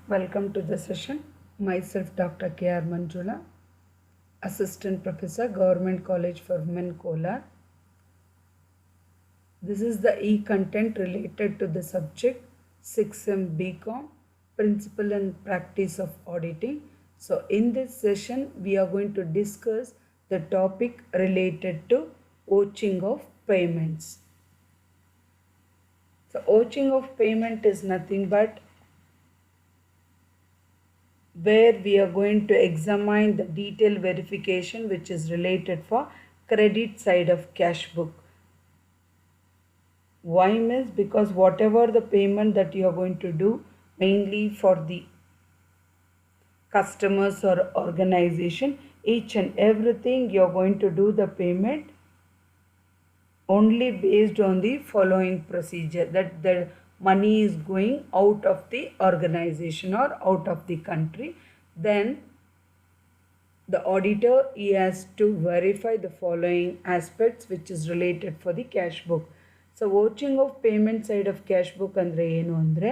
Welcome to the session. Myself, Dr. K.R. Manjula, Assistant Professor, Government College for Women, Kolar. This is the e-content related to the subject 6M BCom, Principle and Practice of Auditing. So, in this session, we are going to discuss the topic related to vouching of payments. So, vouching of payment is nothing but where we are going to examine the detailed verification which is related for credit side of cash book. Why means because whatever the payment that you are going to do mainly for the customers or organization, each and everything you are going to do the payment only based on the following procedure, that the money is going out of the organization or out of the country. Then the auditor, he has to verify the following aspects which is related for the cash book. So vouching of payment side of cash book ಅಂದರೆ ಏನು ಅಂದರೆ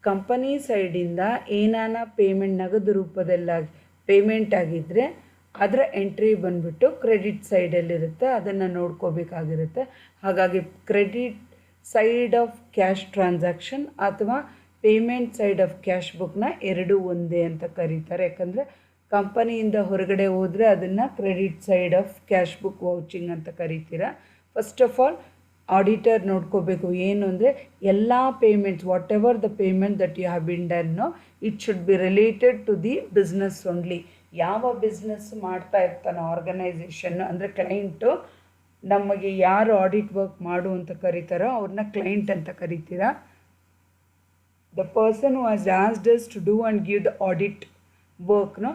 company ಸೈಡಿಂದ ಏನಾನ payment ನಗದು ರೂಪದಲ್ಲಿ payment ಆಗಿದ್ದರೆ ಅದರ entry ಬಂದ್ಬಿಟ್ಟು ಕ್ರೆಡಿಟ್ ಸೈಡಲ್ಲಿರುತ್ತೆ, ಅದನ್ನು ನೋಡ್ಕೋಬೇಕಾಗಿರುತ್ತೆ. ಹಾಗಾಗಿ credit side of cash transaction ಅಥವಾ ಪೇಮೆಂಟ್ ಸೈಡ್ ಆಫ್ ಕ್ಯಾಶ್ ಬುಕ್ನ ಎರಡೂ ಒಂದೇ ಅಂತ ಕರೀತಾರೆ. ಯಾಕಂದರೆ ಕಂಪನಿಯಿಂದ ಹೊರಗಡೆ ಹೋದರೆ ಅದನ್ನು credit side of cash book vouching ಅಂತ ಕರಿತೀರ. ಫಸ್ಟ್ ಆಫ್ ಆಲ್ ಆಡಿಟರ್ ನೋಡ್ಕೋಬೇಕು ಏನು ಅಂದರೆ ಎಲ್ಲ payments, whatever the payment that you have been done, it should be related to the business only. ಯಾವ ಬಿಸ್ನೆಸ್ ಮಾಡ್ತಾ ಇರ್ತಾನೋ ಆರ್ಗನೈಸೇಷನ್ ಅಂದರೆ ಕ್ಲೈಂಟು, ನಮಗೆ ಯಾರು ಆಡಿಟ್ ವರ್ಕ್ ಮಾಡು ಅಂತ ಕರೀತಾರೋ ಅವ್ರನ್ನ ಕ್ಲೈಂಟ್ ಅಂತ ಕರಿತೀರಾ. The person who has asked us to do and give the audit ವರ್ಕ್ನು,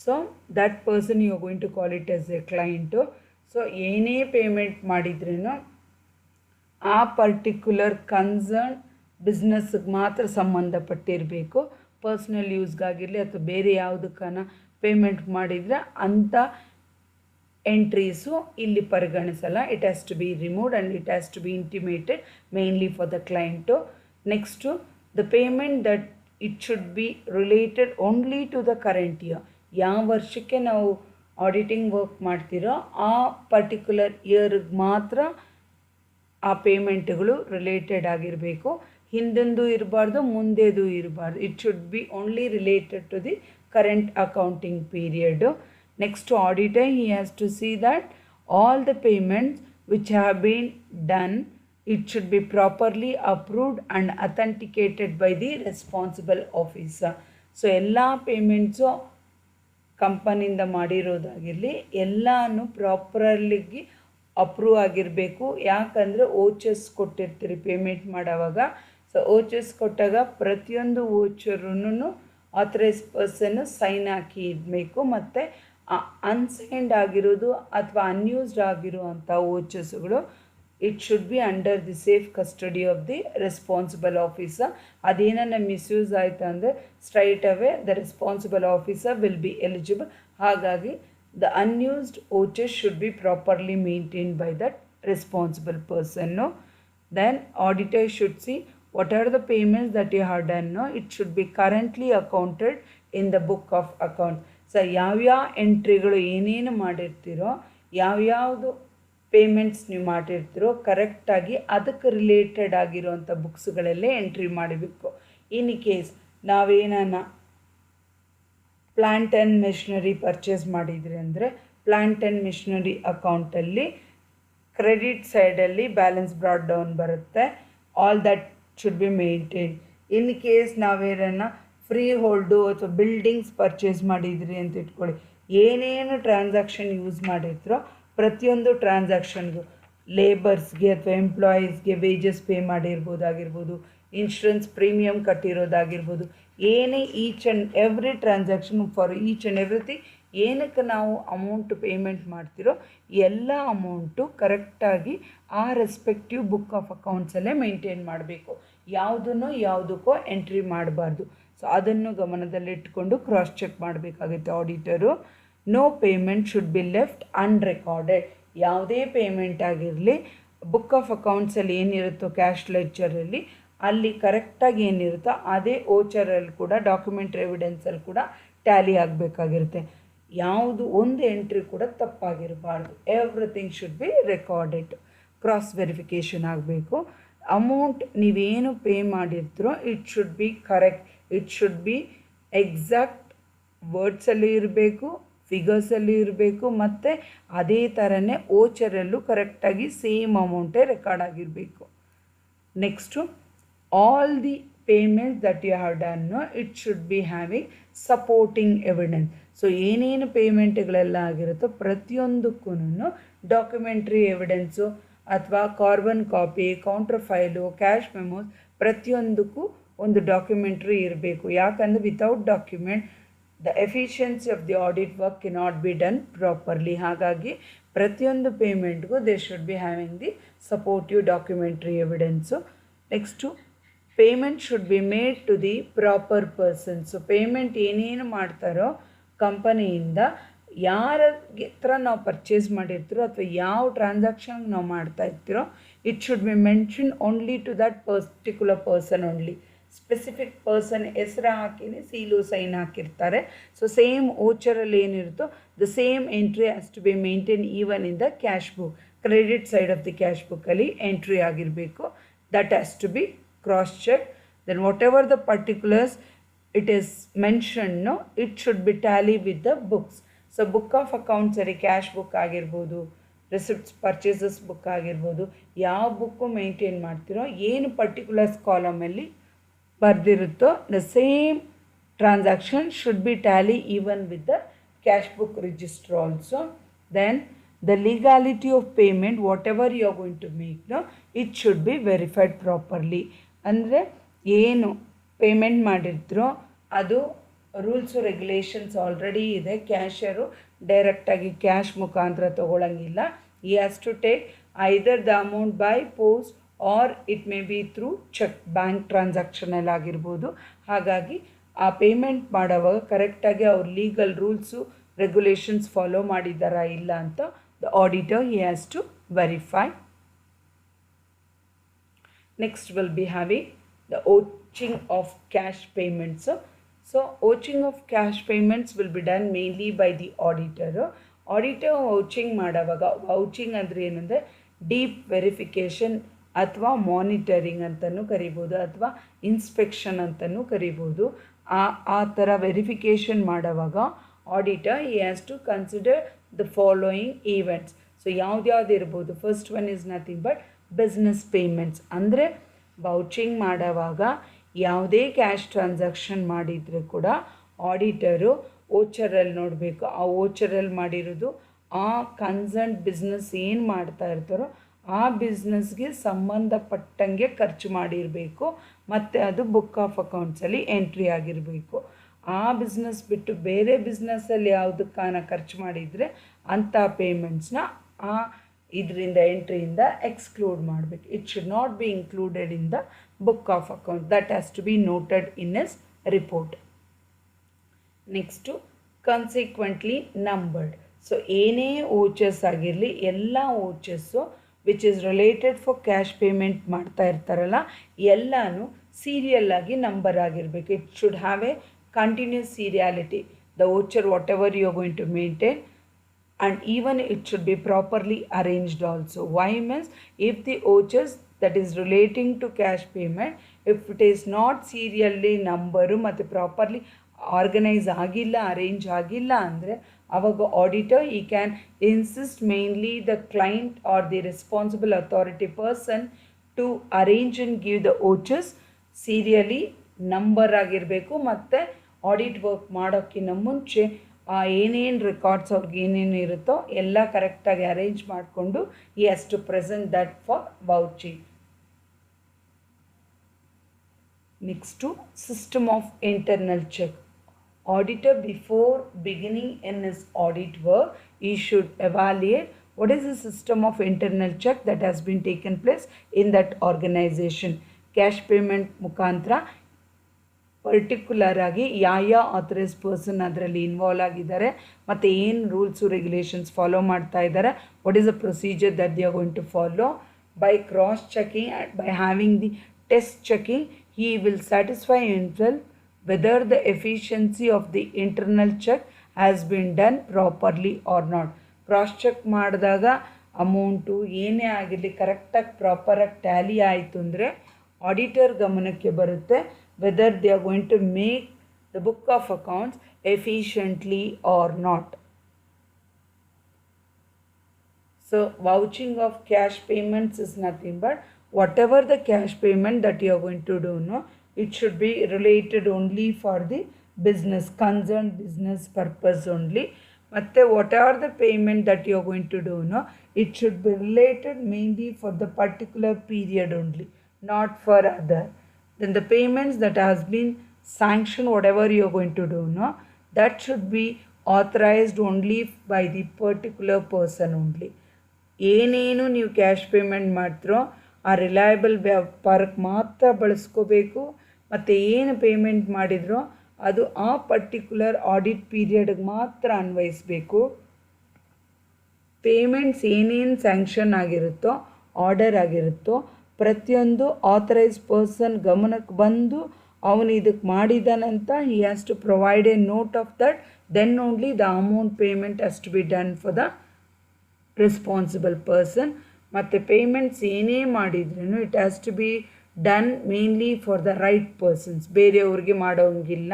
so that person you are going to call it as a client. So ಏನೇ ಪೇಮೆಂಟ್ ಮಾಡಿದ್ರೂ ಆ ಪರ್ಟಿಕ್ಯುಲರ್ ಕನ್ಸರ್ನ್ ಬಿಸ್ನೆಸ್ಗೆ ಮಾತ್ರ ಸಂಬಂಧಪಟ್ಟಿರಬೇಕು. ಪರ್ಸ್ನಲ್ ಯೂಸ್ಗಾಗಿರಲಿ ಅಥವಾ ಬೇರೆ ಯಾವುದಕ್ಕನ ಪೇಮೆಂಟ್ ಮಾಡಿದರೆ ಅಂಥ ಎಂಟ್ರೀಸು ಇಲ್ಲಿ ಪರಿಗಣಿಸಲ್ಲ. It has to be removed and it has to be intimated mainly for the client. Next the payment that it should be related only to the current year. ಯಾವ ವರ್ಷಕ್ಕೆ ನಾವು auditing work ಮಾಡ್ತೀರೋ ಆ particular ಇಯರ್ಗೆ ಮಾತ್ರ ಆ ಪೇಮೆಂಟ್ಗಳು related ಆಗಿರಬೇಕು. ಹಿಂದೆಂದೂ ಇರಬಾರ್ದು, ಮುಂದೆದು ಇರಬಾರ್ದು. It should be only related to the current accounting period. Next to auditor, he has to see that all the payments which have been done, it should be properly approved and authenticated by the responsible officer. So ಎಲ್ಲ payments ಕಂಪನಿಯಿಂದ ಮಾಡಿರೋದಾಗಿರಲಿ ಎಲ್ಲನೂ ಪ್ರಾಪರ್ಲಿಗೆ approve ಆಗಿರಬೇಕು. ಯಾಕಂದರೆ vouchers ಕೊಟ್ಟಿರ್ತೀರಿ payment ಮಾಡೋವಾಗ. So vouchers ಕೊಟ್ಟಾಗ ಪ್ರತಿಯೊಂದು ಓಚರೂ authorise ಪರ್ಸನ್ನು sign ಹಾಕಿ ಇಡಬೇಕು. ಮತ್ತು ಅನ್ಸೈನ್ಡ್ ಆಗಿರೋದು ಅಥವಾ ಅನ್ಯೂಸ್ಡ್ ಆಗಿರುವಂಥ ವೋಚರ್ಸ್ಗಳು it should be under the safe custody of the responsible officer. ಅದೇನ ಮಿಸ್ಯೂಸ್ ಆಯಿತು ಅಂದರೆ straight away the responsible officer will be eligible. ಹಾಗಾಗಿ the unused vouchers should be properly maintained by that responsible person. Then auditor should see what are the payments that you have done, no? It should be currently accounted in the book of account. So ಯಾವ್ಯಾವ ಎಂಟ್ರಿಗಳು ಏನೇನು ಮಾಡಿರ್ತೀರೋ, ಯಾವ್ಯಾವುದು payments ನೀವು ಮಾಡಿರ್ತೀರೋ ಕರೆಕ್ಟಾಗಿ ಅದಕ್ಕೆ related ಆಗಿರೋವಂಥ ಬುಕ್ಸ್ಗಳಲ್ಲೇ entry ಮಾಡಬೇಕು. In case ನಾವೇನಾನ plant and machinery purchase ಮಾಡಿದ್ರಿ ಅಂದರೆ ಪ್ಲ್ಯಾಂಟ್ ಆ್ಯಂಡ್ ಮೆಷಿನರಿ ಅಕೌಂಟಲ್ಲಿ ಕ್ರೆಡಿಟ್ ಸೈಡಲ್ಲಿ ಬ್ಯಾಲೆನ್ಸ್ ಬ್ರಾಡ್ ಡೌನ್ ಬರುತ್ತೆ. All that should be maintained. In case ನಾವೇನ ಫ್ರೀ ಹೋಲ್ಡು ಅಥವಾ ಬಿಲ್ಡಿಂಗ್ಸ್ ಪರ್ಚೇಸ್ ಮಾಡಿದ್ರಿ ಅಂತ ಇಟ್ಕೊಳ್ಳಿ, ಏನೇನು ಟ್ರಾನ್ಸಾಕ್ಷನ್ ಯೂಸ್ ಮಾಡಿರ್ತೀರೋ ಪ್ರತಿಯೊಂದು ಟ್ರಾನ್ಸಾಕ್ಷನ್ಗೂ ಲೇಬರ್ಸ್ಗೆ ಅಥವಾ ಎಂಪ್ಲಾಯೀಸ್ಗೆ ವೇಜಸ್ ಪೇ ಮಾಡಿರ್ಬೋದಾಗಿರ್ಬೋದು, ಇನ್ಶೂರೆನ್ಸ್ ಪ್ರೀಮಿಯಮ್ ಕಟ್ಟಿರೋದಾಗಿರ್ಬೋದು, ಏನೇ each and every transaction for each and everything ಏನಕ್ಕೆ ನಾವು ಅಮೌಂಟ್ ಪೇಮೆಂಟ್ ಮಾಡ್ತಿರೋ ಎಲ್ಲ ಅಮೌಂಟು ಕರೆಕ್ಟಾಗಿ ಆ ರೆಸ್ಪೆಕ್ಟಿವ್ ಬುಕ್ ಆಫ್ ಅಕೌಂಟ್ಸಲ್ಲೇ ಮೇಂಟೈನ್ ಮಾಡಬೇಕು. ಯಾವುದಕ್ಕೋ ಎಂಟ್ರಿ ಮಾಡಬಾರ್ದು. ಸೊ ಅದನ್ನು ಗಮನದಲ್ಲಿಟ್ಕೊಂಡು ಕ್ರಾಸ್ ಚೆಕ್ ಮಾಡಬೇಕಾಗುತ್ತೆ auditor. No payment should be left unrecorded. ಯಾವುದೇ ಪೇಮೆಂಟ್ ಆಗಿರಲಿ ಬುಕ್ ಆಫ್ ಅಕೌಂಟ್ಸಲ್ಲಿ ಏನಿರುತ್ತೋ ಕ್ಯಾಶ್ ಲೆಡ್ಜರಲ್ಲಿ ಅಲ್ಲಿ ಕರೆಕ್ಟಾಗಿ ಏನಿರುತ್ತೋ ಅದೇ ಓಚರಲ್ಲಿ ಕೂಡ ಡಾಕ್ಯುಮೆಂಟ್ರಿ ಎವಿಡೆನ್ಸಲ್ಲಿ ಕೂಡ ಟ್ಯಾಲಿ ಆಗಬೇಕಾಗಿರುತ್ತೆ. ಯಾವುದು ಒಂದು ಎಂಟ್ರಿ ಕೂಡ ತಪ್ಪಾಗಿರಬಾರ್ದು. Everything should be recorded. Cross verification ಆಗಬೇಕು. ಅಮೌಂಟ್ ನೀವೇನು ಪೇ ಮಾಡಿರ್ತೀರೋ it should be correct, it should be exact ವರ್ಡ್ಸಲ್ಲಿ ಇರಬೇಕು, ಫಿಗರ್ಸಲ್ಲಿ ಇರಬೇಕು, ಮತ್ತು ಅದೇ ಥರನೇ ಓಚರಲ್ಲೂ ಕರೆಕ್ಟಾಗಿ ಸೇಮ್ ಅಮೌಂಟೇ ರೆಕಾರ್ಡ್ ಆಗಿರಬೇಕು. Next all the payments that you have done it should be having supporting evidence. So ಏನೇನು ಪೇಮೆಂಟ್ಗಳೆಲ್ಲ ಆಗಿರುತ್ತೋ ಪ್ರತಿಯೊಂದಕ್ಕೂ ಡಾಕ್ಯುಮೆಂಟ್ರಿ ಎವಿಡೆನ್ಸು ಅಥವಾ carbon copy, counter file, cash memos ಪ್ರತಿಯೊಂದಕ್ಕೂ ಒಂದು ಡಾಕ್ಯುಮೆಂಟ್ರಿ ಇರಬೇಕು. ಯಾಕಂದರೆ without document the efficiency of the audit work cannot be done properly. ಹಾಗಾಗಿ ಪ್ರತಿಯೊಂದು ಪೇಮೆಂಟ್ಗೂ they should be having the supportive documentary evidence. Next payment should be made to the proper persons. Payment ಏನೇನು ಮಾಡ್ತಾರೋ ಕಂಪನಿಯಿಂದ ಯಾರ ಹತ್ರ ನಾವು ಪರ್ಚೇಸ್ ಮಾಡಿರ್ತೀರೋ ಅಥವಾ ಯಾವ ಟ್ರಾನ್ಸಾಕ್ಷನ್ಗೆ ನಾವು ಮಾಡ್ತಾ ಇರ್ತೀರೋ it should be mention only to that particular person only. Specific person ಹೆಸರು ಹಾಕಿನೇ ಸೀಲು ಸೈನ್ ಹಾಕಿರ್ತಾರೆ. ಸೊ ಸೇಮ್ ಓಚರಲ್ಲಿ ಏನಿರುತ್ತೋ the same entry has to be maintain even in the cash book. Credit side of the cash ಬುಕ್ಕಲ್ಲಿ entry ಆಗಿರಬೇಕು. That has to be cross check. Then whatever the particulars it is mentioned, no, it should be tally with the books. So book of accounts ಸರಿ cash book ಆಗಿರ್ಬೋದು, receipts purchases book ಆಗಿರ್ಬೋದು, ಯಾವ book maintain ಮಾಡ್ತಿರೋ ಏನು particulars ಕಾಲಮಲ್ಲಿ ಬರೆದಿರುತ್ತೋ the same transaction should be tally even with the cash book register also. Then the legality of payment whatever you are going to make, no, it should be verified properly. ಅಂದರೆ ಏನು payment ಮಾಡಿರ್ತೀರೋ ಅದು rules regulations already ಇದೆ. ಕ್ಯಾಶರು ಡೈರೆಕ್ಟಾಗಿ cash ಮುಖಾಂತರ ತೊಗೊಳಂಗಿಲ್ಲ. He has to take either the amount by post or it may be through cheque, bank ಟ್ರಾನ್ಸಾಕ್ಷನಲ್ಲಿ ಆಗಿರ್ಬೋದು. ಹಾಗಾಗಿ ಆ ಪೇಮೆಂಟ್ ಮಾಡೋವಾಗ ಕರೆಕ್ಟಾಗಿ ಅವ್ರ ಲೀಗಲ್ ರೂಲ್ಸು ರೆಗ್ಯುಲೇಷನ್ಸ್ ಫಾಲೋ ಮಾಡಿದ್ದಾರಾ ಇಲ್ಲ ಅಂತ the auditor he has to verify. Next will be having the ouching of cash payments. So ouching of cash payments will be done mainly by the auditor. Auditor ouching ಮಾಡುವಾಗ ouching ಅಂದರೆ ಏನಂದರೆ deep verification ಅಥವಾ monitoring ಅಂತಲೂ ಕರಿಬೋದು ಅಥವಾ inspection ಅಂತಲೂ ಕರಿಬೋದು. ಆ ಥರ ವೆರಿಫಿಕೇಷನ್ ಮಾಡುವಾಗ auditor he has to consider the following events. So ಯಾವ್ದು ಇರ್ಬೋದು. First one is nothing but business payments. ಅಂದರೆ ವೌಚಿಂಗ್ ಮಾಡೋವಾಗ ಯಾವುದೇ ಕ್ಯಾಶ್ ಟ್ರಾನ್ಸಾಕ್ಷನ್ ಮಾಡಿದರೆ ಕೂಡ ಆಡಿಟರು ಓಚರಲ್ಲಿ ನೋಡಬೇಕು. ಆ ಓಚರಲ್ಲಿ ಮಾಡಿರೋದು ಆ ಕನ್ಸರ್ನ್ ಬಿಸ್ನೆಸ್ ಏನು ಮಾಡ್ತಾ ಇರ್ತಾರೋ ಆ ಬಿಸ್ನೆಸ್ಗೆ ಸಂಬಂಧಪಟ್ಟಂಗೆ ಖರ್ಚು ಮಾಡಿರಬೇಕು ಮತ್ತು ಅದು ಬುಕ್ ಆಫ್ ಅಕೌಂಟ್ಸಲ್ಲಿ ಎಂಟ್ರಿ ಆಗಿರಬೇಕು. ಆ ಬಿಸ್ನೆಸ್ ಬಿಟ್ಟು ಬೇರೆ ಬಿಸ್ನೆಸ್ಸಲ್ಲಿ ಯಾವುದಕ್ಕಾನ ಖರ್ಚು ಮಾಡಿದರೆ ಅಂಥ ಪೇಮೆಂಟ್ಸ್ನ ಆ ಇದರಿಂದ ಎಂಟ್ರಿಯಿಂದ ಎಕ್ಸ್ಕ್ಲೂಡ್ ಮಾಡಬೇಕು. It should not be included in the book of account. That has to be noted in his report. Next consequently numbered. So ಏನೇ ಓಚರ್ಸ್ ಆಗಿರಲಿ ಎಲ್ಲ vouchers which is related for cash payment ಮಾಡ್ತಾ ಇರ್ತಾರಲ್ಲ ಎಲ್ಲನೂ ಸೀರಿಯಲ್ಲಾಗಿ number ಆಗಿರಬೇಕು. It should have a continuous seriality, the voucher whatever you are going to maintain, and even it should be properly arranged also. Why means if the vouchers that is relating to cash payment if it is not serially number ಮತ್ತು properly organize ಆಗಿಲ್ಲ arrange ಆಗಿಲ್ಲ ಅಂದರೆ ಆವಾಗ auditor ಈ can insist mainly the client or the responsible authority person to arrange and give the vouchers serially number ಆಗಿರಬೇಕು. ಮತ್ತು audit work ಮಾಡೋಕ್ಕಿಂತ ಮುಂಚೆ ಆ ಏನೇನು ರೆಕಾರ್ಡ್ಸ್ ಅವ್ರಿಗೆ ಏನೇನು ಇರುತ್ತೋ ಎಲ್ಲ ಕರೆಕ್ಟಾಗಿ ಅರೇಂಜ್ ಮಾಡಿಕೊಂಡು he has to present that for vouching. Next system of internal check. Auditor before beginning in his audit work he should evaluate what is the system of internal check that has been taken place in that organization. Cash payment ಮುಖಾಂತರ particular ಆಗಿ ಯಾವ authorise person ಅದರಲ್ಲಿ involve ಆಗಿದ್ದಾರೆ ಮತ್ತು ಏನು rules regulations follow ಮಾಡ್ತಾ ಇದ್ದಾರೆ, what is the procedure that they are going to follow. By cross checking and by having the test checking, he will satisfy himself whether the efficiency of the internal check has been done properly or not. Cross check ಮಾಡಿದಾಗ amount ಏನೇ ಆಗಿರಲಿ ಕರೆಕ್ಟಾಗಿ ಪ್ರಾಪರಾಗಿ Tally ಆಯಿತು ಅಂದರೆ auditor ಗಮನಕ್ಕೆ ಬರುತ್ತೆ whether they are going to make the book of accounts efficiently or not. So vouching of cash payments is nothing but whatever the cash payment that you are going to do, no, it should be related only for the business, concerned business purpose only. But whatever the payment that you are going to do, no, it should be related mainly for the particular period only, not for other. Then the payments that has been sanctioned, whatever you are going to do, no, that should be authorized only by the particular person only. ಏನೇನು ನೀವು cash payment ಮಾಡ್ತಿರೋ ಆ reliable ವ್ಯಾಪಾರಕ್ಕೆ ಮಾತ್ರ ಬಳಸ್ಕೋಬೇಕು. ಮತ್ತು ಏನು payment ಮಾಡಿದ್ರೋ ಅದು ಆ ಪರ್ಟಿಕ್ಯುಲರ್ ಆಡಿಟ್ ಪೀರಿಯಡ್ಗೆ ಮಾತ್ರ ಅನ್ವಯಿಸಬೇಕು. ಪೇಮೆಂಟ್ಸ್ ಏನೇನು ಸ್ಯಾಂಕ್ಷನ್ ಆಗಿರುತ್ತೋ ಆರ್ಡರ್ ಆಗಿರುತ್ತೋ ಪ್ರತಿಯೊಂದು ಆಥರೈಸ್ ಪರ್ಸನ್ ಗಮನಕ್ಕೆ ಬಂದು ಅವನು ಇದಕ್ಕೆ ಮಾಡಿದಾನಂತ he has to provide a note of that, then only the amount payment has to be done for the responsible person. ಮತ್ತು ಪೇಮೆಂಟ್ಸ್ ಏನೇ ಮಾಡಿದ್ರೂ it has to be done mainly for the right persons, ಬೇರೆಯವ್ರಿಗೆ ಮಾಡೋಂಗಿಲ್ಲ.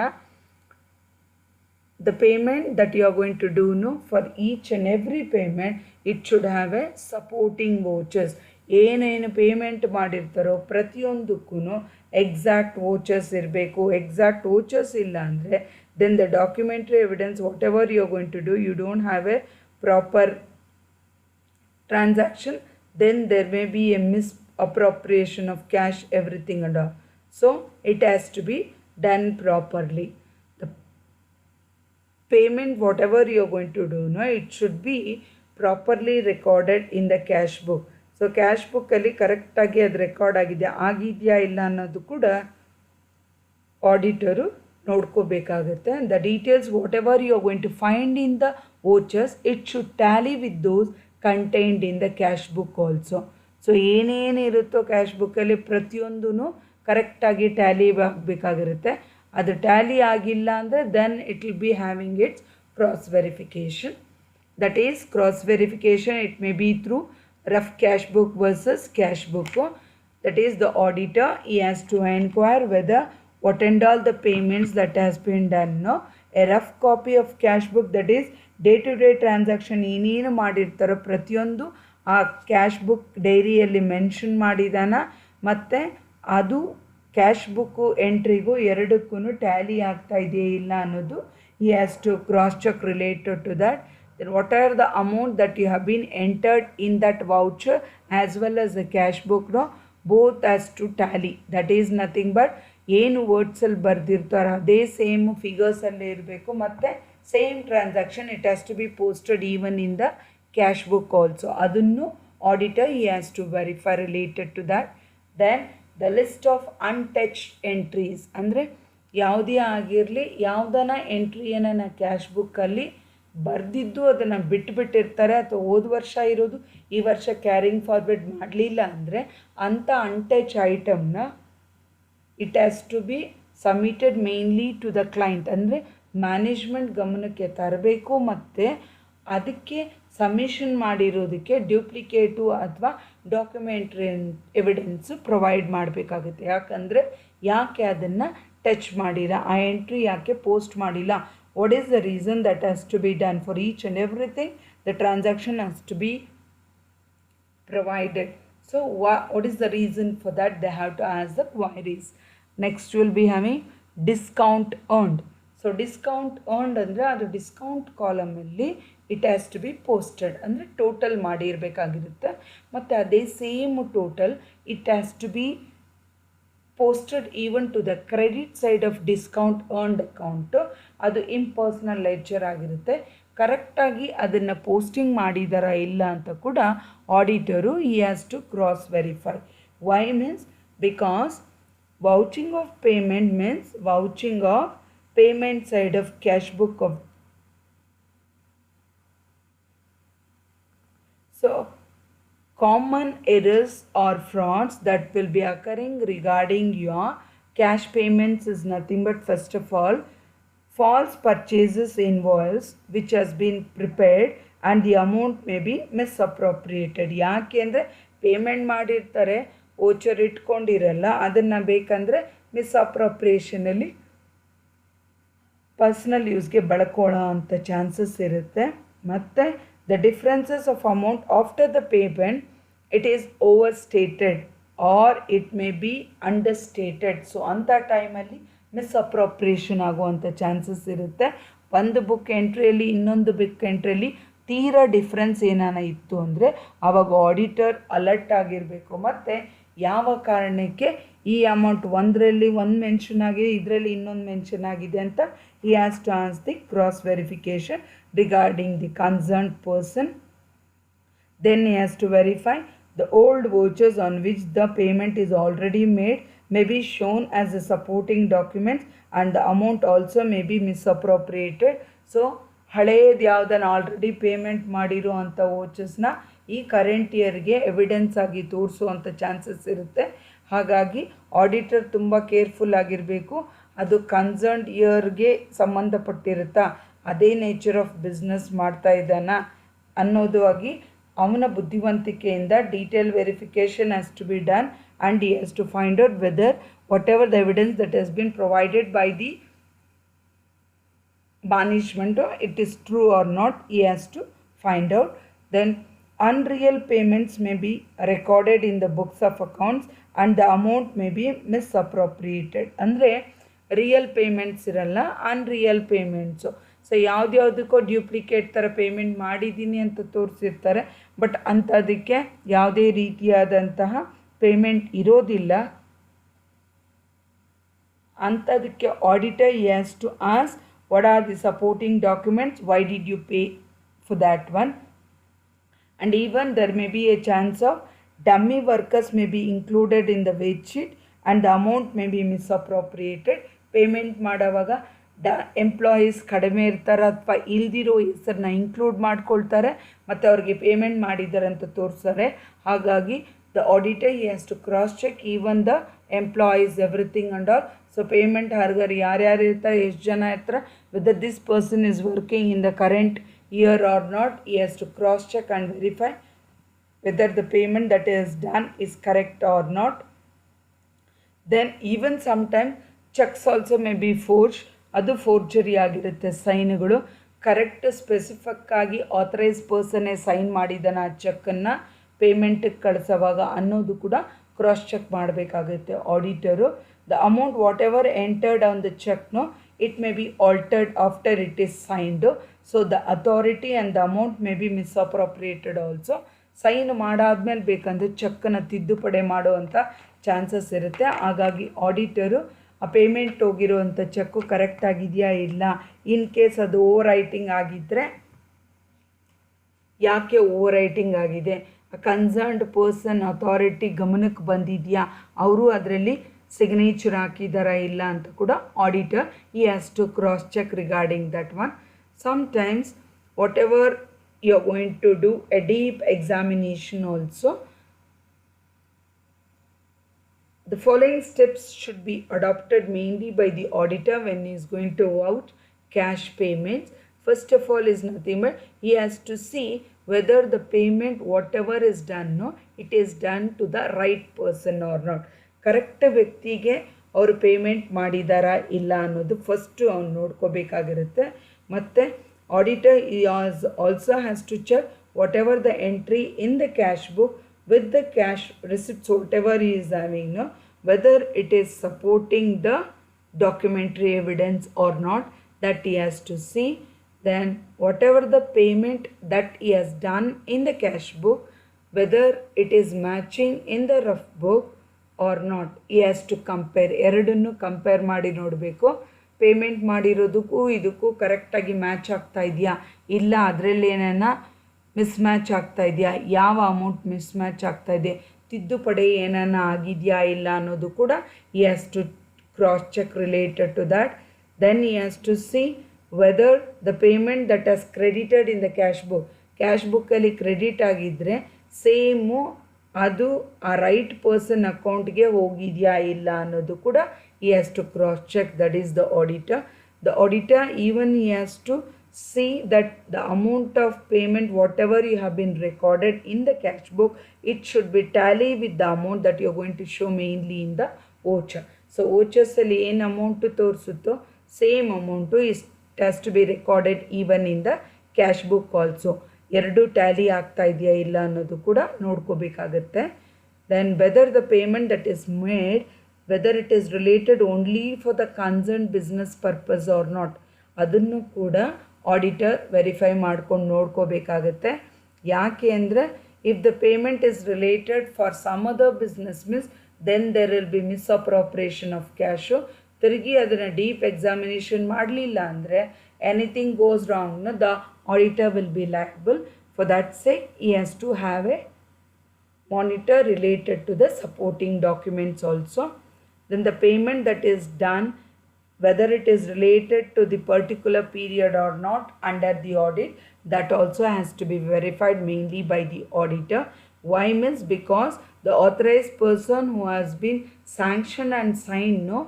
The payment that you are going to do no for each and every payment it should have a supporting vouchers. ಏನೇನು payment ಮಾಡಿರ್ತಾರೋ ಪ್ರತಿಯೊಂದಕ್ಕೂ exact vouchers ಇರಬೇಕು. Exact vouchers ಇಲ್ಲ ಅಂದರೆ then the documentary evidence whatever you are going to do you don't have a proper transaction, then there may be a misappropriation of cash, everything and all. So it has to be done properly. The payment whatever you are going to do, no, it should be properly recorded in the cash book. So cash book ಅಲ್ಲಿ ಕರೆಕ್ಟಾಗಿ ಅದು record ಆಗಿದೆಯಾ ಇಲ್ಲ ಅನ್ನೋದು ಕೂಡ auditor ನೋಡ್ಕೋಬೇಕಾಗುತ್ತೆ. The details whatever you are going to find in the vouchers it should tally with those contained in the cash book also. So ಏನೇನಿರುತ್ತೋ cash ಬುಕ್ಕಲ್ಲಿ ಪ್ರತಿಯೊಂದೂ ಕರೆಕ್ಟಾಗಿ ಟ್ಯಾಲಿ ಆಗಬೇಕಾಗಿರುತ್ತೆ. ಅದು ಟ್ಯಾಲಿ ಆಗಿಲ್ಲ ಅಂದರೆ then it will be having its cross verification. That is cross verification it may be through rough cash book versus cash book. That is the auditor he has to enquire whether what and all the payments that has been done, no, a rough copy of cash book, that is day to day transaction ಏನೇನು ಮಾಡಿರ್ತಾರೋ ಪ್ರತಿಯೊಂದು ಆ cash book ಡೈರಿಯಲ್ಲಿ mention ಮಾಡಿದಾನ ಮತ್ತು ಅದು cash book ಎಂಟ್ರಿಗೂ ಎರಡಕ್ಕೂ Tally ಆಗ್ತಾ ಇದೆಯೇ ಇಲ್ಲ ಅನ್ನೋದು he has to cross check related to that. Then what are the amount that you have been entered in that voucher as well as the cash book, no, both has to tally. That is nothing but ಏನು ವರ್ಡ್ಸಲ್ಲಿ ಬರೆದಿರ್ತಾರೋ ಅದೇ same ಫಿಗರ್ಸಲ್ಲೇ ಇರಬೇಕು. ಮತ್ತು same transaction it has to be posted even in the cash book also. ಅದನ್ನು auditor he has to verify related to that. Then the list of untouched entries, ಅಂದರೆ ಯಾವುದೇ ಆಗಿರಲಿ ಯಾವುದನ್ನ ಎಂಟ್ರಿಯನ್ನು ನಾ ಕ್ಯಾಶ್ ಬುಕ್ಕಲ್ಲಿ ಬರೆದಿದ್ದು ಅದನ್ನು ಬಿಟ್ಟುಬಿಟ್ಟಿರ್ತಾರೆ ಅಥವಾ ಹೋದ ವರ್ಷ ಇರೋದು ಈ ವರ್ಷ ಕ್ಯಾರಿಂಗ್ ಫಾರ್ವರ್ಡ್ ಮಾಡಲಿಲ್ಲ ಅಂದರೆ ಅಂಥ ಅನ್ಟಚ್ ಐಟಮ್ನ it has to be submitted mainly to the client, ಅಂದರೆ ಮ್ಯಾನೇಜ್ಮೆಂಟ್ ಗಮನಕ್ಕೆ ತರಬೇಕು. ಮತ್ತು ಅದಕ್ಕೆ ಸಬ್ಮಿಷನ್ ಮಾಡಿರೋದಕ್ಕೆ ಡ್ಯೂಪ್ಲಿಕೇಟು ಅಥವಾ ಡಾಕ್ಯುಮೆಂಟ್ರಿ ಎವಿಡೆನ್ಸು ಪ್ರೊವೈಡ್ ಮಾಡಬೇಕಾಗುತ್ತೆ. ಯಾಕೆ ಅದನ್ನು ಟಚ್ ಮಾಡಿಲ್ಲ, ಆ ಎಂಟ್ರಿ ಯಾಕೆ ಪೋಸ್ಟ್ ಮಾಡಿಲ್ಲ, what is the reason that has to be done for each and everything, the transaction has to be provided. So what is the reason for that, they have to ask the queries. Next will be having discount earned. So discount earned ಅಂದರೆ ಅದು discount ಕಾಲಮಲ್ಲಿ it has to be posted, ಅಂದರೆ total ಮಾಡಿರಬೇಕಾಗಿರುತ್ತೆ. ಮತ್ತು ಅದೇ same total it has to be posted even to the credit side of discount earned account. ಅದು impersonal ledger ಆಗಿರುತ್ತೆ. ಕರೆಕ್ಟಾಗಿ ಅದನ್ನು ಪೋಸ್ಟಿಂಗ್ ಮಾಡಿದಾರಾ ಇಲ್ಲ ಅಂತ ಕೂಡ auditor he has to cross verify. Why means because vouching of payment means vouching of payment side of cash book of. So common errors or frauds that will be occurring regarding your cash payments is nothing but, first of all, false purchases invoice which has been prepared and the amount may be misappropriated. ಯಾಕೆ ಅಂದರೆ payment ಮಾಡಿರ್ತಾರೆ, voucher ಇಟ್ಕೊಂಡಿರಲ್ಲ, ಅದನ್ನು ಬೇಕಂದರೆ ಮಿಸ್ಅಪ್ರೋಪ್ರಿಯೇಷನಲ್ಲಿ personal ಯೂಸ್ಗೆ ಬಳಕೊಳ್ಳೋ ಅಂಥ chances ಇರುತ್ತೆ. ಮತ್ತು the differences of amount after the payment, it is overstated or it may be understated. So ಅಂಥ ಟೈಮಲ್ಲಿ ಮಿಸ್ಅಪ್ರೋಪ್ರಿಯೇಷನ್ ಆಗುವಂಥ ಚಾನ್ಸಸ್ ಇರುತ್ತೆ. ಒಂದು ಬುಕ್ ಎಂಟ್ರಿಯಲ್ಲಿ ಇನ್ನೊಂದು ಬುಕ್ ಎಂಟ್ರಿಯಲ್ಲಿ ತೀರಾ ಡಿಫ್ರೆನ್ಸ್ ಏನಾನ ಇತ್ತು ಅಂದರೆ ಆವಾಗ ಆಡಿಟರ್ ಅಲರ್ಟ್ ಆಗಿರಬೇಕು. ಮತ್ತು ಯಾವ ಕಾರಣಕ್ಕೆ ಈ ಅಮೌಂಟ್ ಒಂದರಲ್ಲಿ ಒಂದು ಮೆನ್ಷನ್ ಆಗಿದೆ, ಇದರಲ್ಲಿ ಇನ್ನೊಂದು ಮೆನ್ಷನ್ ಆಗಿದೆ ಅಂತ he has to ask the cross verification regarding the concerned person. Then he has to verify the old vouchers on which the payment is already made may be shown as a supporting documents and the amount also may be misappropriated. So ಹಳೆಯದು ಯಾವುದನ್ನು already payment ಮಾಡಿರೋ ಅಂಥ ವೋಚರ್ಸ್ನ ಈ current ಇಯರ್ಗೆ evidence ಆಗಿ ತೋರಿಸುವಂಥ chances ಇರುತ್ತೆ. ಹಾಗಾಗಿ auditor ತುಂಬ ಕೇರ್ಫುಲ್ ಆಗಿರಬೇಕು. ಅದು ಕನ್ಸರ್ನ್ಡ್ ಇಯರ್ಗೆ ಸಂಬಂಧಪಟ್ಟಿರುತ್ತಾ, ಅದೇ ನೇಚರ್ ಆಫ್ ಬಿಸ್ನೆಸ್ ಮಾಡ್ತಾ ಇದ್ದಾನ ಅನ್ನೋದು ಆಗಿ ಅವನ ಬುದ್ಧಿವಂತಿಕೆಯಿಂದ detail verification has to be done and he has to find out whether whatever the evidence that has been provided by the banishment, it is true or not, he has to find out. Then unreal payments may be recorded in the books of accounts and the amount may be misappropriated. ಅಂದರೆ real payments ಇರಲ್ಲ, unreal payments. So ಯಾವುದ್ಯಾವುದಕ್ಕೋ duplicate ಥರ payment ಮಾಡಿದ್ದೀನಿ ಅಂತ ತೋರಿಸಿರ್ತಾರೆ, but ಅಂಥದಕ್ಕೆ ಯಾವುದೇ ರೀತಿಯಾದಂತಹ payment ಇರೋದಿಲ್ಲ. ಅಂಥದಕ್ಕೆ auditor he has to ask what are the supporting documents, why did you pay for that one. And even there may be a chance of dummy workers may be included in the wage sheet and the amount may be misappropriated. Payment ಮಾಡೋವಾಗ employees ಕಡಿಮೆ ಇರ್ತಾರೆ ಅಥವಾ ಇಲ್ದಿರೋ ಹೆಸರನ್ನ include ಮಾಡ್ಕೊಳ್ತಾರೆ ಮತ್ತು ಅವ್ರಿಗೆ payment ಮಾಡಿದ್ದಾರೆ ಅಂತ ತೋರಿಸ್ತಾರೆ. ಹಾಗಾಗಿ the auditor he has to cross check even the employees, everything and all. So payment ಹರ್ಗರ್ ಯಾರ್ಯಾರು ಇರ್ತಾರೆ, ಎಷ್ಟು ಜನ ಇರ್ತಾರೆ, whether this person is working in the current year or not, he has to cross check and verify whether the payment that is done is correct or not. Then even sometimes cheques also may be forge, ಅದು forgery ಆಗಿರುತ್ತೆ. ಸೈನ್ಗಳು correct specific ಆಗಿ authorise ಪರ್ಸನ್ನೇ sign ಮಾಡಿದ್ದಾನೆ ಆ ಚೆಕ್ಕನ್ನು ಪೇಮೆಂಟಿಗೆ ಕಳಿಸೋವಾಗ ಅನ್ನೋದು ಕೂಡ ಕ್ರಾಸ್ ಚೆಕ್ ಮಾಡಬೇಕಾಗುತ್ತೆ auditor. The amount whatever entered on the ಚೆಕ್ನೋ it may be altered after it is signed. So the authority and the amount may be misappropriated also. Sign ಮಾಡಾದ್ಮೇಲೆ ಬೇಕಂದರೆ ಚೆಕ್ಕನ್ನು ತಿದ್ದುಪಡಿ ಮಾಡುವಂಥ ಚಾನ್ಸಸ್ ಇರುತ್ತೆ. ಹಾಗಾಗಿ ಆಡಿಟರು ಆ ಪೇಮೆಂಟ್ ಹೋಗಿರುವಂಥ ಚೆಕ್ಕು ಕರೆಕ್ಟ್ ಆಗಿದೆಯಾ ಇಲ್ಲ, ಇನ್ ಕೇಸ್ ಅದು ಓವರ್ ರೈಟಿಂಗ್ ಆಗಿದ್ದರೆ ಯಾಕೆ ಓವರ್ ರೈಟಿಂಗ್ ಆಗಿದೆ, ಕನ್ಸರ್ನ್ಡ್ ಪರ್ಸನ್ ಅಥಾರಿಟಿ ಗಮನಕ್ಕೆ ಬಂದಿದೆಯಾ, ಅವರು ಅದರಲ್ಲಿ ಸಿಗ್ನೇಚರ್ ಹಾಕಿದಾರಾ ಇಲ್ಲ ಅಂತ ಕೂಡ auditor he has to cross check regarding that one. Sometimes whatever you are going to do a deep examination also, the following steps should be adopted mainly by the auditor when he is going to vouch cash payments. First of all is nothing but he has to see whether the payment whatever is done, no, it is done to the right person or not. Correct ವ್ಯಕ್ತಿಗೆ ಅವರು payment ಮಾಡಿದಾರಾ ಇಲ್ಲ ಅನ್ನೋದು first ಅವ್ನು ನೋಡ್ಕೋಬೇಕಾಗಿರುತ್ತೆ. ಮತ್ತು auditor also has to check whatever the entry in the cash book with the cash receipts whatever he is having, no, whether it is supporting the documentary evidence or not, that he has to see. Then whatever the payment that he has done in the cash book, whether it is matching in the rough book or not, he has to compare. ಎರಡನ್ನು compare ಮಾಡಿ ನೋಡಬೇಕು. Payment ಮಾಡಿರೋದಕ್ಕೂ ಇದಕ್ಕೂ ಕರೆಕ್ಟಾಗಿ match ಆಗ್ತಾ ಇದೆಯಾ ಇಲ್ಲ, ಅದರಲ್ಲಿ ಏನೇನ ಮಿಸ್ಮ್ಯಾಚ್ ಆಗ್ತಾ ಇದೆಯಾ, ಯಾವ ಅಮೌಂಟ್ ಮಿಸ್ಮ್ಯಾಚ್ ಆಗ್ತಾ ಇದೆ, ತಿದ್ದುಪಡಿ ಏನಾನ ಆಗಿದೆಯಾ ಇಲ್ಲ ಅನ್ನೋದು ಕೂಡ he has to cross check related to that. Then he has to see whether the payment that has credited in the cash book, cash ಬುಕ್ಕಲ್ಲಿ ಕ್ರೆಡಿಟ್ ಆಗಿದ್ದರೆ ಸೇಮು ಅದು ಆ ರೈಟ್ ಪರ್ಸನ್ ಅಕೌಂಟ್ಗೆ ಹೋಗಿದೆಯಾ ಇಲ್ಲ ಅನ್ನೋದು ಕೂಡ he has to cross check. That is the auditor. The auditor even he has to see that the amount of payment whatever you have been recorded in the cash book, it should be tally with the amount that you are going to show mainly in the voucher. So vouchers ಅಲ್ಲಿ ಏನು amount ತೋರಿಸುತ್ತೋ same amount is has to be recorded even in the cash book also. ಎರಡು tally ಆಗ್ತಾ ಇದೆಯಾ ಇಲ್ಲ ಅನ್ನೋದು ಕೂಡ ನೋಡ್ಕೋಬೇಕಾಗತ್ತೆ. Then whether the payment that is made, whether it is related only for the concern business purpose or not, ಅದನ್ನು ಕೂಡ auditor verify ಮಾಡ್ಕೊಂಡು ನೋಡ್ಕೋಬೇಕಾಗತ್ತೆ. ಯಾಕೆ ಅಂದರೆ if the payment is related for some other business means then there will be misappropriation of cash. ತಿರುಗಿ ಅದನ್ನು deep examination ಮಾಡಲಿಲ್ಲ ಅಂದರೆ anything goes wrong, the auditor will be liable. For that sake, he has to have a monitor related to the supporting documents also. Then the payment that is done, whether it is related to the particular period or not under the audit, that also has to be verified mainly by the auditor. Why means because the authorized person who has been sanctioned and signed, no,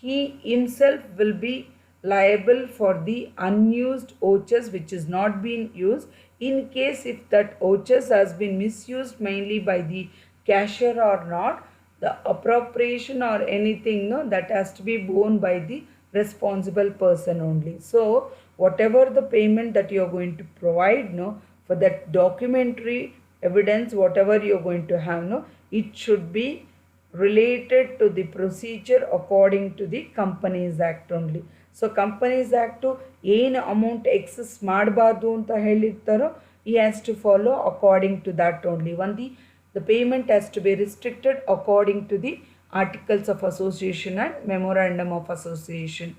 he himself will be liable for the unused vouchers which is not being used. In case if that vouchers has been misused mainly by the cashier or not, the appropriation or anything, no, that has to be borne by the responsible person only. So whatever the payment that you are going to provide, no, for that documentary evidence whatever you are going to have, no, it should be related to the procedure according to the Companies Act only. So companies act ಏನು amount excess ಮಾಡಬಾರ್ದು ಅಂತ ಹೇಳಿರ್ತಾರೋ ಈ has to follow according to that only. The payment has to be restricted according to the articles of association and memorandum of association.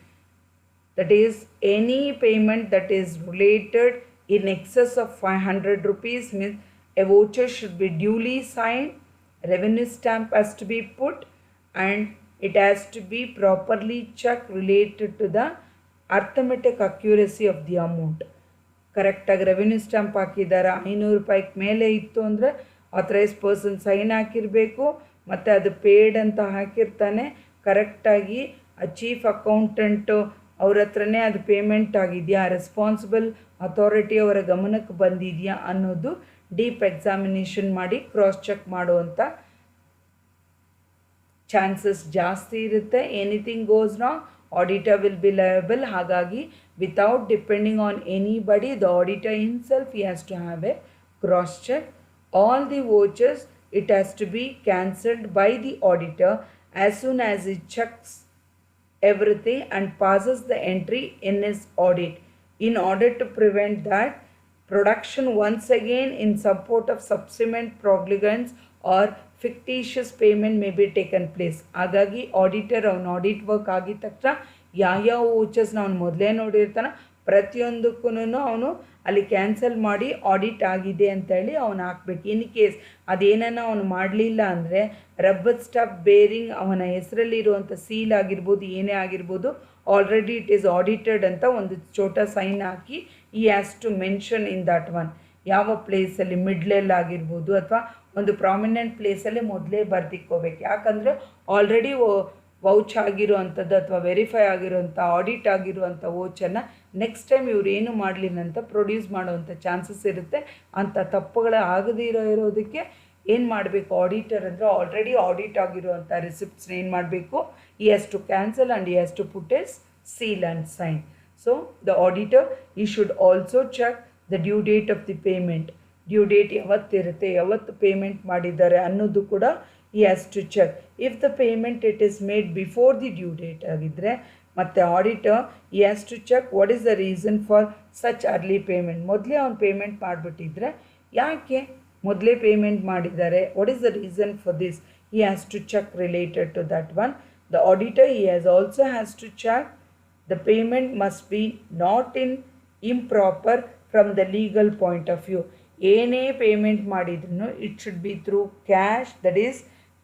That is any payment that is related in excess of 500 rupees means a voucher should be duly signed, revenue stamp has to be put, and it has to be properly checked related to the arithmetic accuracy of the amount. ಕರೆಕ್ಟಾಗಿ revenue stamp ಹಾಕಿದ್ದಾರೆ, 500 ರೂಪಾಯಿಗೆ ಮೇಲೆ ಇತ್ತು ಅಂದರೆ authorise person sign ಹಾಕಿರಬೇಕು, ಮತ್ತು ಅದು paid ಅಂತ ಹಾಕಿರ್ತಾನೆ. ಕರೆಕ್ಟಾಗಿ ಚೀಫ್ ಅಕೌಂಟೆಂಟು ಅವ್ರ ಹತ್ರನೇ ಅದು ಪೇಮೆಂಟ್ ಆಗಿದೆಯಾ, ರೆಸ್ಪಾನ್ಸಿಬಲ್ ಅಥಾರಿಟಿ ಅವರ ಗಮನಕ್ಕೆ ಬಂದಿದೆಯಾ ಅನ್ನೋದು ಡೀಪ್ ಎಕ್ಸಾಮಿನೇಷನ್ ಮಾಡಿ ಕ್ರಾಸ್ ಚೆಕ್ ಮಾಡುವಂಥ ಚಾನ್ಸಸ್ ಜಾಸ್ತಿ ಇರುತ್ತೆ. Anything goes wrong, auditor will be liable. ಹಾಗಾಗಿ without depending on anybody, the auditor himself he has to have a cross check. All the vouchers it has to be cancelled by the auditor as soon as it checks everything and passes the entry in his audit. In order to prevent that production once again in support of subsequent fraudulence or fictitious payment may be taken place. ಹಾಗಾಗಿ auditor ಅವನ audit work ಆಗಿದ ತಕ್ಷಣ ಯಾವ್ಯಾವ ವೋಚರ್ಸ್ನ ಅವನು ಮೊದಲೇ ನೋಡಿರ್ತಾನೆ ಪ್ರತಿಯೊಂದಕ್ಕೂ ಅವನು ಅಲ್ಲಿ ಕ್ಯಾನ್ಸಲ್ ಮಾಡಿ ಆಡಿಟ್ ಆಗಿದೆ ಅಂತೇಳಿ ಅವನು ಹಾಕ್ಬೇಕು. ಇನ್ ಕೇಸ್ ಅದೇನನ್ನು ಅವನು ಮಾಡಲಿಲ್ಲ ಅಂದರೆ ರಬ್ಬರ್ ಸ್ಟಾಪ್ ಬೇರಿಂಗ್ ಅವನ ಹೆಸರಲ್ಲಿರುವಂಥ ಸೀಲ್ ಆಗಿರ್ಬೋದು, ಏನೇ ಆಗಿರ್ಬೋದು, ಆಲ್ರೆಡಿ ಇಟ್ ಈಸ್ ಆಡಿಟೆಡ್ ಅಂತ ಒಂದು ಚೋಟ ಸೈನ್ ಹಾಕಿ he has to mention in that one. ಯಾವ ಪ್ಲೇಸಲ್ಲಿ ಮಿಡ್ಲಲ್ಲಿ ಆಗಿರ್ಬೋದು ಅಥವಾ ಒಂದು ಪ್ರಾಮಿನೆಂಟ್ ಪ್ಲೇಸಲ್ಲಿ ಮೊದಲೇ ಬರ್ದಿಕ್ಕೋಬೇಕು. ಯಾಕಂದರೆ ಆಲ್ರೆಡಿ ವೌಚ್ ಆಗಿರುವಂಥದ್ದು ಅಥವಾ ವೆರಿಫೈ ಆಗಿರುವಂಥ ಆಡಿಟ್ ಆಗಿರುವಂಥ ವೋಚನ್ನು ನೆಕ್ಸ್ಟ್ ಟೈಮ್ ಇವ್ರು ಏನು ಮಾಡಲಿಲ್ಲ ಅಂತ ಪ್ರೊಡ್ಯೂಸ್ ಮಾಡುವಂಥ ಚಾನ್ಸಸ್ ಇರುತ್ತೆ. ಅಂಥ ತಪ್ಪುಗಳು ಆಗದೇ ಇರೋದಕ್ಕೆ ಏನು ಮಾಡಬೇಕು ಆಡಿಟರ್ ಅಂದರೆ ಆಲ್ರೆಡಿ ಆಡಿಟ್ ಆಗಿರುವಂಥ ರಿಸಿಪ್ಟ್ಸ್ನ ಏನು ಮಾಡಬೇಕು, he has to cancel and he has to put his seal and sign. So the auditor he should also check the due date of the payment. Due date ಯಾವತ್ತಿರುತ್ತೆ, ಯಾವತ್ತು payment ಮಾಡಿದ್ದಾರೆ ಅನ್ನೋದು ಕೂಡ he has to check. If the payment it is made before the due date ಆಗಿದ್ದರೆ ಮತ್ತು auditor he has to check what is the reason for such early payment. ಮೊದಲೇ ಅವ್ನು payment ಮಾಡಿಬಿಟ್ಟಿದ್ರೆ ಯಾಕೆ ಮೊದಲೇ ಪೇಮೆಂಟ್ ಮಾಡಿದ್ದಾರೆ, what is the reason for this, he has to check related to that one. The auditor he has also has to check the payment must be not in improper from the legal point of view. ಏನೇ payment ಮಾಡಿದ್ರು it should be through cash, that is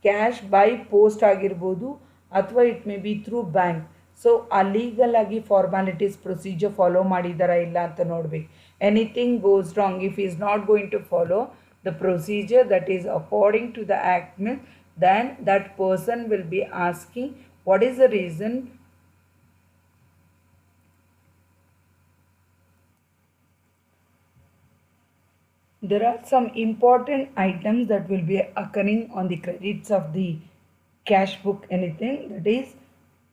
cash by post ಆಗಿರ್ಬೋದು ಅಥವಾ it may be through bank. So ಆ legal ಆಗಿ formalities procedure follow ಮಾಡಿದಾರಾ ಇಲ್ಲ ಅಂತ ನೋಡಬೇಕು. Anything goes wrong if is not going to follow, the procedure that is according to the act means, then that person will be asking what is the reason there are some important items that will be occurring on the credits of the cash book anything, that is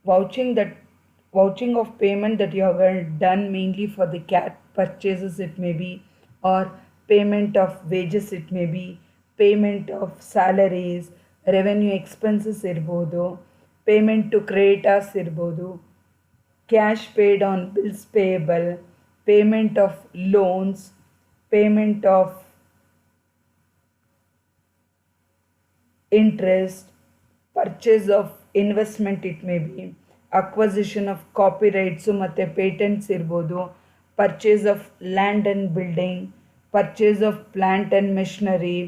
vouching of payment that you have done mainly for the cat purchases it may be, or payment of wages it may be, payment of salaries, revenue expenses irbodu, payment to creditors irbodu, cash paid on bills payable, payment of loans, payment of interest, purchase of investment it may be, acquisition of copyrights ಮತ್ತು patents ಇರ್ಬೋದು, purchase of land and building, purchase of plant and machinery,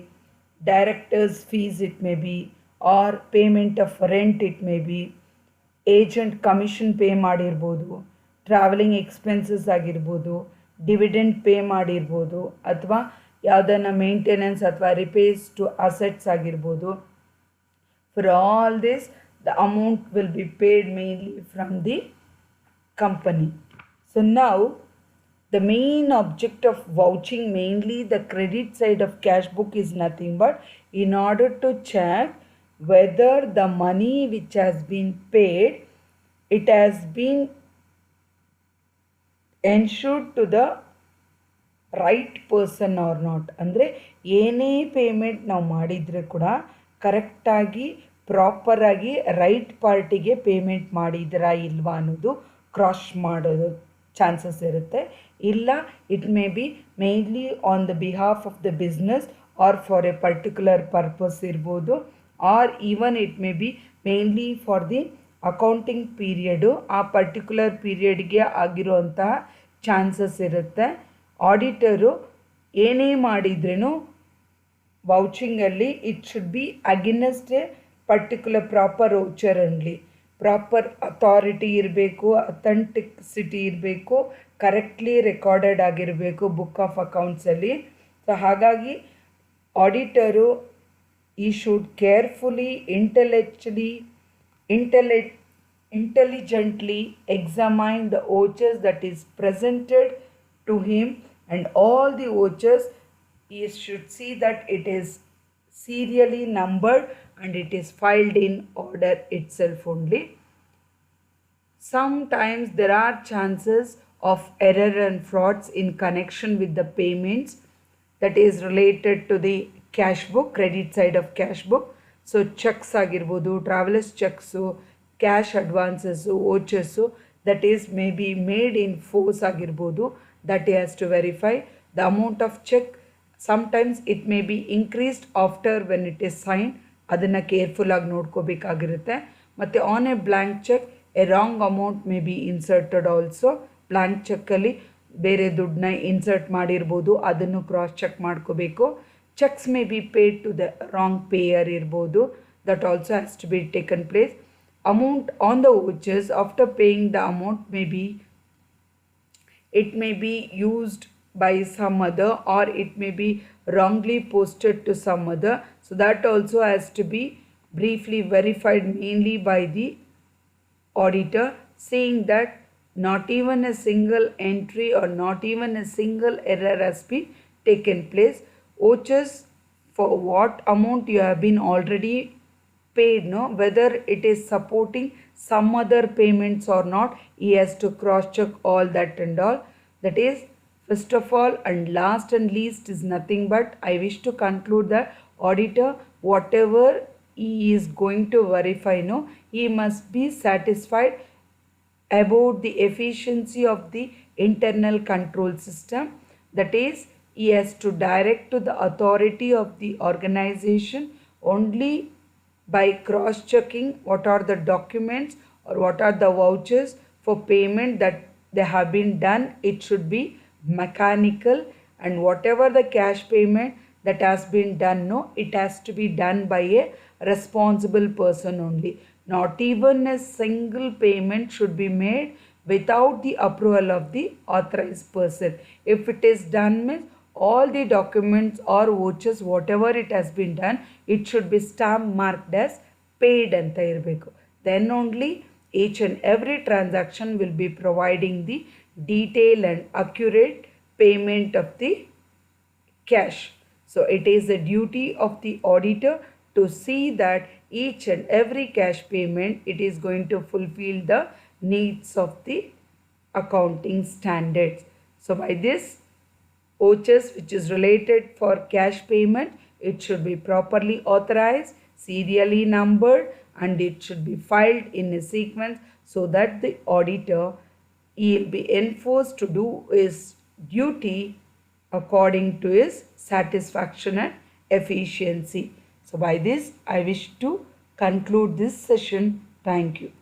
directors fees it may be, or payment of rent it may be, agent commission pay ಮಾಡಿರ್ಬೋದು, travelling expenses ಆಗಿರ್ಬೋದು, dividend pay ಮಾಡಿರ್ಬೋದು, ಅಥವಾ ಯಾವುದನ್ನ maintenance ಅಥವಾ repairs to assets ಆಗಿರ್ಬೋದು. For all this, the amount will be paid mainly from the company. So now, the main object of vouching, mainly the credit side of cash book, is nothing but in order to check whether the money which has been paid, it has been ensured to the right person or not. ಅಂದರೆ ಏನೇ payment ನಾವು ಮಾಡಿದರೆ ಕೂಡ ಕರೆಕ್ಟಾಗಿ ಪ್ರಾಪರಾಗಿ right ಪಾರ್ಟಿಗೆ payment ಮಾಡಿದ್ರಾ ಇಲ್ವಾ ಅನ್ನೋದು ಕ್ರಾಸ್ ಮಾಡೋದು ಚಾನ್ಸಸ್ ಇರುತ್ತೆ. ಇಲ್ಲ it may be mainly on the behalf of the business or for a particular purpose ಇರ್ಬೋದು, or even it may be mainly for the accounting period, ಆ ಪರ್ಟಿಕ್ಯುಲರ್ ಪೀರಿಯಡ್ಗೆ ಆಗಿರುವಂತಹ ಚಾನ್ಸಸ್ ಇರುತ್ತೆ. ಆಡಿಟರು ಏನೇ ಮಾಡಿದ್ರೂ ವೌಚಿಂಗಲ್ಲಿ it should be against a particular proper voucher only. Proper authority ಇರಬೇಕು, authenticity ಇರಬೇಕು, ಕರೆಕ್ಟ್ಲಿ ರೆಕಾರ್ಡೆಡ್ ಆಗಿರಬೇಕು ಬುಕ್ ಆಫ್ ಅಕೌಂಟ್ಸಲ್ಲಿ. ಸೊ ಹಾಗಾಗಿ auditor he should carefully intelligently examine the vouchers that is presented to him, and all the vouchers he should see that it is serially numbered and it is filed in order itself only. Sometimes there are chances of error and frauds in connection with the payments that is related to the cash book, credit side of cash book. So checks ಆಗಿರ್ಬೋದು, travelers checks, cash advances, vouchers that is may be made in force ಆಗಿರ್ಬೋದು, that he has to verify the amount of check. Sometimes it may be increased after when it is signed, ಅದನ್ನು careful ಆಗಿ ನೋಡ್ಕೋಬೇಕಾಗಿರುತ್ತೆ. ಮತ್ತು on a blank cheque a wrong amount may be inserted also. Blank ಚೆಕ್ಕಲ್ಲಿ ಬೇರೆ ದುಡ್ಡನ್ನ insert ಮಾಡಿರ್ಬೋದು, ಅದನ್ನು cross check ಮಾಡ್ಕೋಬೇಕು. Cheques may be paid to the wrong payee ಇರ್ಬೋದು, that also has to be taken place. Amount on the vouchers after paying the amount it may be used by some other, or it may be wrongly posted to some other. So that also has to be briefly verified mainly by the auditor, saying that not even a single entry or not even a single error has been taken place. Vouchers for what amount you have been already paid, no, whether it is supporting some other payments or not, he has to cross check all that and all. That is, first of all and last and least is nothing but I wish to conclude that auditor, whatever he is going to verify, no, he must be satisfied about the efficiency of the internal control system. That is, he has to direct to the authority of the organization only by cross-checking what are the documents or what are the vouchers for payment that they have been done. It should be mechanical, and whatever the cash payment that has been done, no, it has to be done by a responsible person only. Not even a single payment should be made without the approval of the authorized person. If it is done, means all the documents or vouchers, whatever it has been done, it should be stamp marked as paid anta irbeku. Then only each and every transaction will be providing the detailed and accurate payment of the cash. So it is the duty of the auditor to see that each and every cash payment, it is going to fulfill the needs of the accounting standards. So by this, vouchers which is related for cash payment, it should be properly authorized, serially numbered, and it should be filed in a sequence so that the auditor, he will be enforced to do his duty according to his satisfaction and efficiency. So by this, I wish to conclude this session. Thank you.